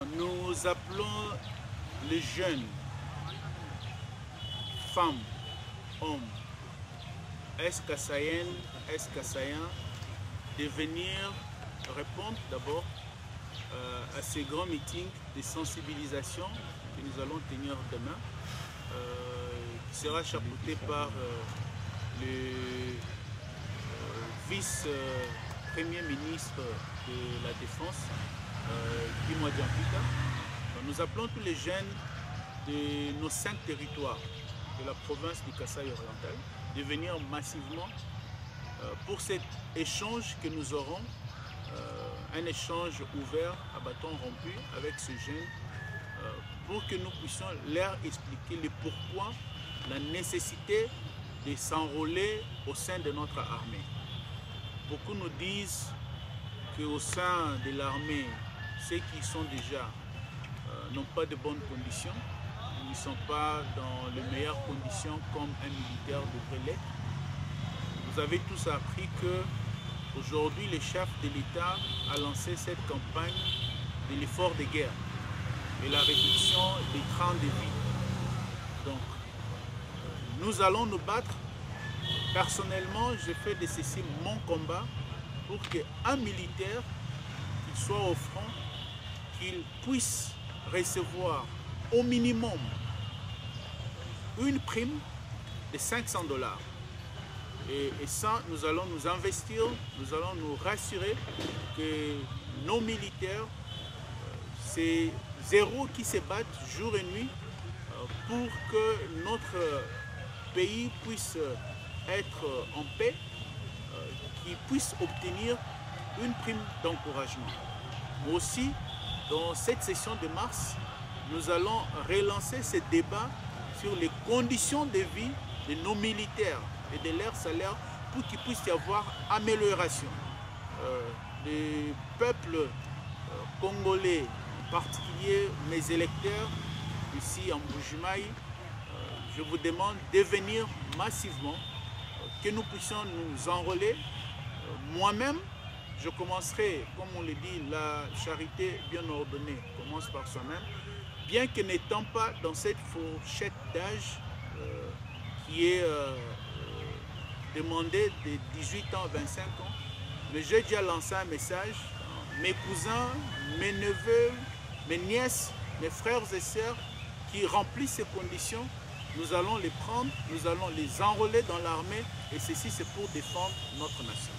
Nous appelons les jeunes, femmes, hommes, Est-Kassayennes, Est-Kassayens, de venir répondre d'abord à ces grands meetings de sensibilisation que nous allons tenir demain, qui sera chapeauté par le vice-premier ministre de la Défense, Guy Diampika. Nous appelons tous les jeunes de nos 5 territoires de la province du Kasaï oriental de venir massivement pour cet échange que nous aurons, un échange ouvert à bâton rompu avec ces jeunes pour que nous puissions leur expliquer le pourquoi, la nécessité de s'enrôler au sein de notre armée. Beaucoup nous disent qu'au sein de l'armée, ceux qui sont déjà n'ont pas de bonnes conditions, ils ne sont pas dans les meilleures conditions comme un militaire devrait l'être. Vous avez tous appris que aujourd'hui le chef de l'État a lancé cette campagne de l'effort de guerre et la réduction des trains de vie. Donc, nous allons nous battre. Personnellement, je fais de ceci mon combat pour qu'un militaire, qu'il soit au front, qu'il puisse recevoir au minimum une prime de 500 $. Et ça, nous allons nous investir, nous allons nous rassurer que nos militaires, ces héros qui se battent jour et nuit pour que notre pays puisse être en paix, qu'ils puissent obtenir une prime d'encouragement. Mais aussi, dans cette session de mars, nous allons relancer ce débat sur les conditions de vie de nos militaires et de leur salaire pour qu'il puisse y avoir amélioration. Les peuples congolais, en particulier mes électeurs ici en Mbuji-Mayi, je vous demande de venir massivement, que nous puissions nous enrôler. Moi-même, je commencerai, comme on le dit, la charité bien ordonnée commence par soi-même, bien que n'étant pas dans cette fourchette d'âge qui est demandée de 18 ans à 25 ans, mais j'ai déjà lancé un message. Mes cousins, mes neveux, mes nièces, mes frères et sœurs qui remplissent ces conditions, nous allons les prendre, nous allons les enrôler dans l'armée et ceci c'est pour défendre notre nation.